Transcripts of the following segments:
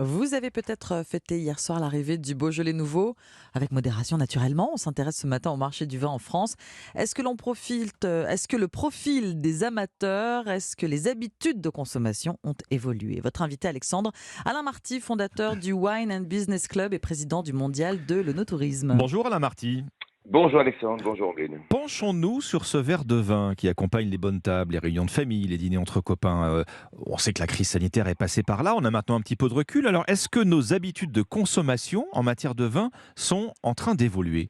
Vous avez peut-être fêté hier soir l'arrivée du Beaujolais nouveau, avec modération naturellement. On s'intéresse ce matin au marché du vin en France. Est-ce que le profil des amateurs, est-ce que les habitudes de consommation ont évolué? Votre invité Alexandre Alain Marty, fondateur du Wine and Business Club et président du Mondial de l'Œnotourisme. Bonjour Alain Marty. Bonjour Alexandre, bonjour Angline. Penchons-nous sur ce verre de vin qui accompagne les bonnes tables, les réunions de famille, les dîners entre copains. On sait que la crise sanitaire est passée par là, on a maintenant un petit peu de recul. Alors est-ce que nos habitudes de consommation en matière de vin sont en train d'évoluer?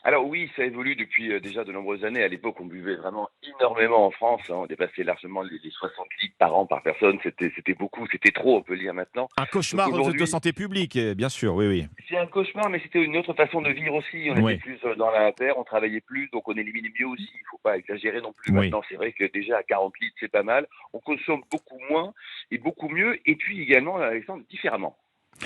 Alors oui, ça évolue depuis déjà de nombreuses années. À l'époque, on buvait vraiment énormément en France, hein. On dépassait largement les 60 litres par an par personne. C'était beaucoup, c'était trop, on peut le dire maintenant. Un Donc cauchemar de aujourd'hui, santé publique, bien sûr, oui, oui. c'est un cauchemar, mais c'était une autre façon de vivre aussi. On était Oui, plus dans la terre, on travaillait plus, donc on éliminait mieux aussi. Il faut pas exagérer non plus. oui. Maintenant, c'est vrai que déjà à 40 litres, c'est pas mal. On consomme beaucoup moins et beaucoup mieux. Et puis également, Alexandre, différemment.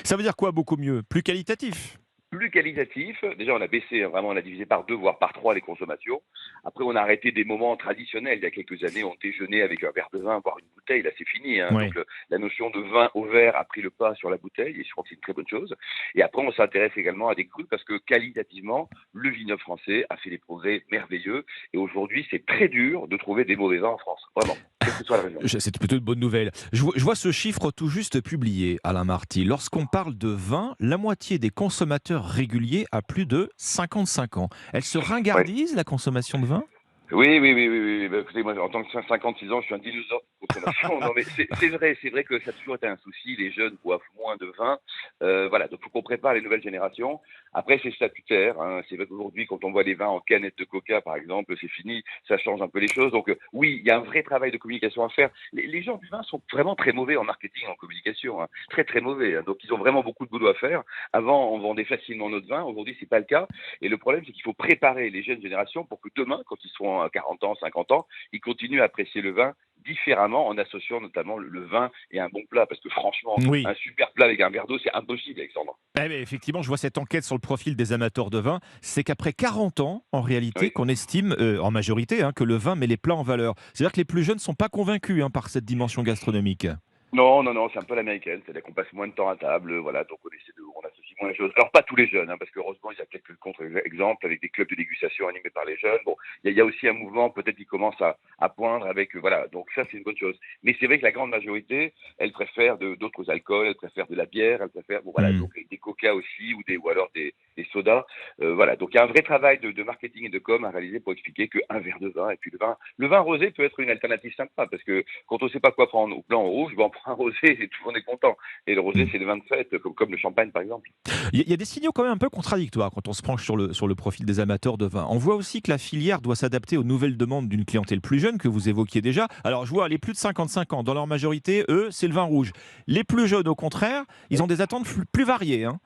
Ça veut dire quoi beaucoup mieux? Plus qualitatif? Plus qualitatif. Déjà, on a baissé, hein, vraiment, on a divisé par deux, voire par trois les consommations. Après, on a arrêté des moments traditionnels. Il y a quelques années, on déjeunait avec un verre de vin, voire une bouteille. Là, c'est fini, hein. Oui. Donc, la notion de vin au verre a pris le pas sur la bouteille, et je crois que c'est une très bonne chose. Et après, on s'intéresse également à des crus parce que qualitativement, le vignoble français a fait des progrès merveilleux. Et aujourd'hui, c'est très dur de trouver des mauvais vins en France. Vraiment. Quelle que soit la région. C'est plutôt une bonne nouvelle. Je vois ce chiffre tout juste publié, Alain Marty. Lorsqu'on parle de vin, la moitié des consommateurs réguliers a plus de 55 ans. Elle se Ouais. ringardise, la consommation de vin? Oui, oui, oui, oui, oui. Bah, écoutez, moi, en tant que 56 ans, je suis un dinosaure de consommation. Non, mais c'est vrai que ça a toujours été un souci. Les jeunes boivent moins de vin. Voilà, donc faut qu'on prépare les nouvelles générations. Après, c'est statutaire, hein. C'est vrai qu'aujourd'hui, quand on voit les vins en canette de coca, par exemple, c'est fini. Ça change un peu les choses. Donc, oui, il y a un vrai travail de communication à faire. Les gens du vin sont vraiment très mauvais en marketing, en communication, hein. Très, très mauvais, hein. Donc, ils ont vraiment beaucoup de boulot à faire. Avant, on vendait facilement notre vin. Aujourd'hui, c'est pas le cas. Et le problème, c'est qu'il faut préparer les jeunes générations pour que demain, quand ils seront à 40 ans, 50 ans, ils continuent à apprécier le vin différemment en associant notamment le vin et un bon plat. Parce que franchement, Oui. un super plat avec un verre d'eau, c'est impossible, Alexandre. Eh ben, effectivement, je vois cette enquête sur le profil des amateurs de vin. C'est qu'après 40 ans, en réalité, Oui. qu'on estime, en majorité, hein, que le vin met les plats en valeur. C'est-à-dire que les plus jeunes ne sont pas convaincus hein, par cette dimension gastronomique. Non, non, non, c'est un peu l'américaine, c'est-à-dire qu'on passe moins de temps à table, voilà, donc on associe moins les choses. Alors pas tous les jeunes, hein, parce qu'heureusement il y a quelques contre-exemples avec des clubs de dégustation animés par les jeunes. Bon, il y a aussi un mouvement peut-être qui commence à poindre avec, voilà, donc ça c'est une bonne chose. Mais c'est vrai que la grande majorité, elle préfère d'autres alcools, elle préfère de la bière, elle préfère, bon voilà, Hmm. donc des coca aussi ou alors des sodas, voilà. Donc il y a un vrai travail de marketing et de com à réaliser pour expliquer qu'un verre de vin et puis le vin rosé peut être une alternative sympa parce que quand on ne sait pas quoi prendre au blanc ou au rouge, ben on prend un rosé et tout le monde est content. Et le rosé, Hmm. c'est le vin de fête, comme le champagne par exemple. Il y a des signaux quand même un peu contradictoires quand on se penche sur le profil des amateurs de vin. On voit aussi que la filière doit s'adapter aux nouvelles demandes d'une clientèle plus jeune que vous évoquiez déjà. Alors je vois les plus de 55 ans, dans leur majorité, eux, c'est le vin rouge. Les plus jeunes, au contraire, ils ont des attentes plus variées, hein.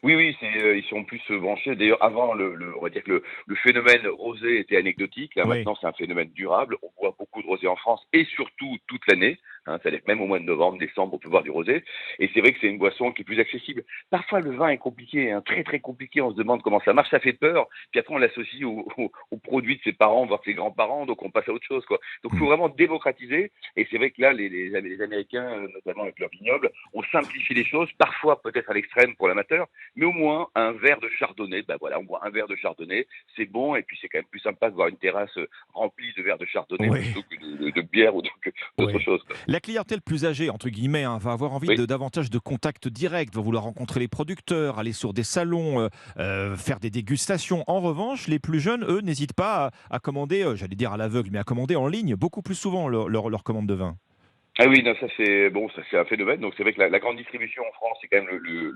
Oui, oui, ils sont plus branchés. D'ailleurs, avant, on va dire que le phénomène rosé était anecdotique. Là, Oui. maintenant, c'est un phénomène durable. On boit beaucoup de rosé en France et surtout toute l'année. Hein, c'est-à-dire que même au mois de novembre, décembre, on peut boire du rosé. Et c'est vrai que c'est une boisson qui est plus accessible. Parfois, le vin est compliqué, hein, très très compliqué. On se demande comment ça marche, ça fait peur. Puis après, on l'associe aux produits de ses parents, voire de ses grands-parents. Donc, on passe à autre chose, quoi. Donc, il Hmm. faut vraiment démocratiser. Et c'est vrai que là, les Américains, notamment avec leur vignoble, ont simplifié les choses, parfois peut-être à l'extrême pour l'amateur, mais au moins un verre de chardonnay, ben voilà, on boit un verre de chardonnay, c'est bon, et puis c'est quand même plus sympa de voir une terrasse remplie de verres de chardonnay Oui. plutôt que de bière ou d'autres Ouais. choses, quoi. La clientèle plus âgée, entre guillemets, hein, va avoir envie Oui. de davantage de contacts directs, va vouloir rencontrer les producteurs, aller sur des salons, faire des dégustations. En revanche, les plus jeunes, eux, n'hésitent pas à commander, j'allais dire à l'aveugle, mais à commander en ligne beaucoup plus souvent leur commande de vin. Ah oui, non, ça c'est bon, ça c'est un phénomène. Donc c'est vrai que la grande distribution en France, c'est quand même le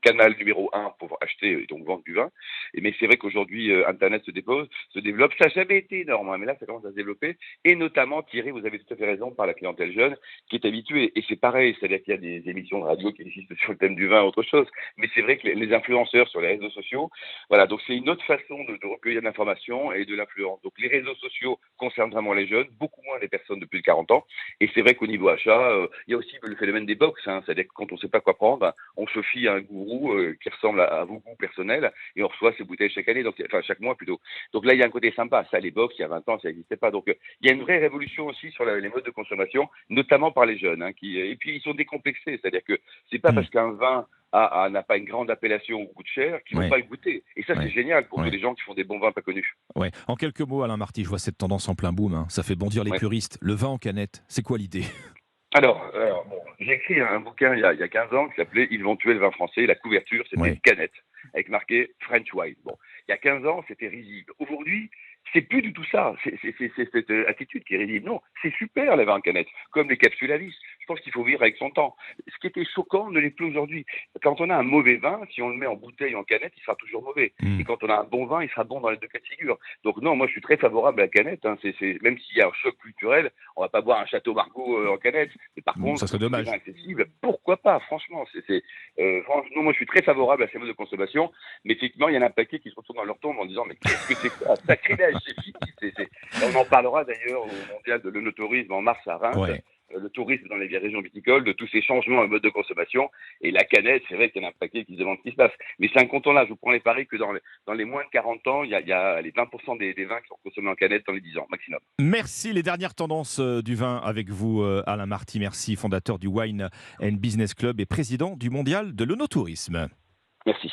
canal numéro un pour acheter et donc vendre du vin. Mais c'est vrai qu'aujourd'hui, Internet se développe. Ça n'a jamais été énorme, hein, mais là, ça commence à se développer. Et notamment tiré, vous avez tout à fait raison, par la clientèle jeune qui est habituée. Et c'est pareil, c'est-à-dire qu'il y a des émissions de radio qui existent sur le thème du vin, autre chose. Mais c'est vrai que les influenceurs sur les réseaux sociaux, voilà, donc c'est une autre façon de recueillir de l'information et de l'influence. Donc les réseaux sociaux concernent vraiment les jeunes, beaucoup moins les personnes de plus de 40 ans. Et c'est vrai vrai qu'au niveau achat, il y a aussi le phénomène des box, hein, c'est-à-dire que quand on ne sait pas quoi prendre, ben, on se fie à un gourou qui ressemble à vos goûts personnels et on reçoit ces bouteilles chaque année, donc, enfin chaque mois plutôt. Donc là, il y a un côté sympa. Ça, les box, il y a 20 ans, ça n'existait pas. Donc il y a une vraie révolution aussi sur les modes de consommation, notamment par les jeunes, hein, et puis ils sont décomplexés, c'est-à-dire que c'est pas Hmm. parce qu'un vin n'a pas une grande appellation ou coûte cher qu'ils vont Ouais, pas le goûter. Et ça, c'est ouais, génial pour tous ouais. les gens qui font des bons vins pas connus. Ouais. En quelques mots, Alain Marty, je vois cette tendance en plein boom, hein. Ça fait bondir les Ouais. puristes. Le vin en canette, c'est quoi l'idée? Alors bon, j'ai écrit un bouquin il y a 15 ans qui s'appelait Ils vont tuer le vin français. La couverture, c'était une Ouais. canette avec marqué French Wine. Bon, il y a 15 ans, c'était risible. Aujourd'hui, c'est plus du tout ça. C'est cette attitude qui est risible. Non, c'est super les vins en canette, comme les capsules à vis. Je pense qu'il faut vivre avec son temps. Ce qui était choquant ne l'est plus aujourd'hui. Quand on a un mauvais vin, si on le met en bouteille ou en canette, il sera toujours mauvais. Hmm. Et quand on a un bon vin, il sera bon dans les deux cas de figure. Donc non, moi je suis très favorable à la canette. Hein. Même s'il y a un choc culturel, on va pas boire un Château Margaux en canette. Mais par Ça contre, serait pour tous les vins dommage. accessibles, pourquoi pas, franchement. Franchement, moi je suis très favorable à ces modes de consommation. Mais effectivement, il y en a un paquet qui se retrouvent dans leur tombe en disant mais qu'est-ce que c'est que ça? Sacrilège, c'est fini. On en parlera d'ailleurs au mondial de l'œnotourisme en mars à Reims. Ouais. Le tourisme dans les régions viticoles, de tous ces changements en mode de consommation. Et la canette, c'est vrai qu'il y en a un paquet qui se demandent ce qui se passe. Mais c'est incontournable. Je vous prends les paris que dans les moins de 40 ans, il y a les 20% des vins qui sont consommés en canette dans les 10 ans maximum. Merci. Les dernières tendances du vin avec vous, Alain Marty. Merci, fondateur du Wine and Business Club et président du Mondial de l'œnotourisme. Merci.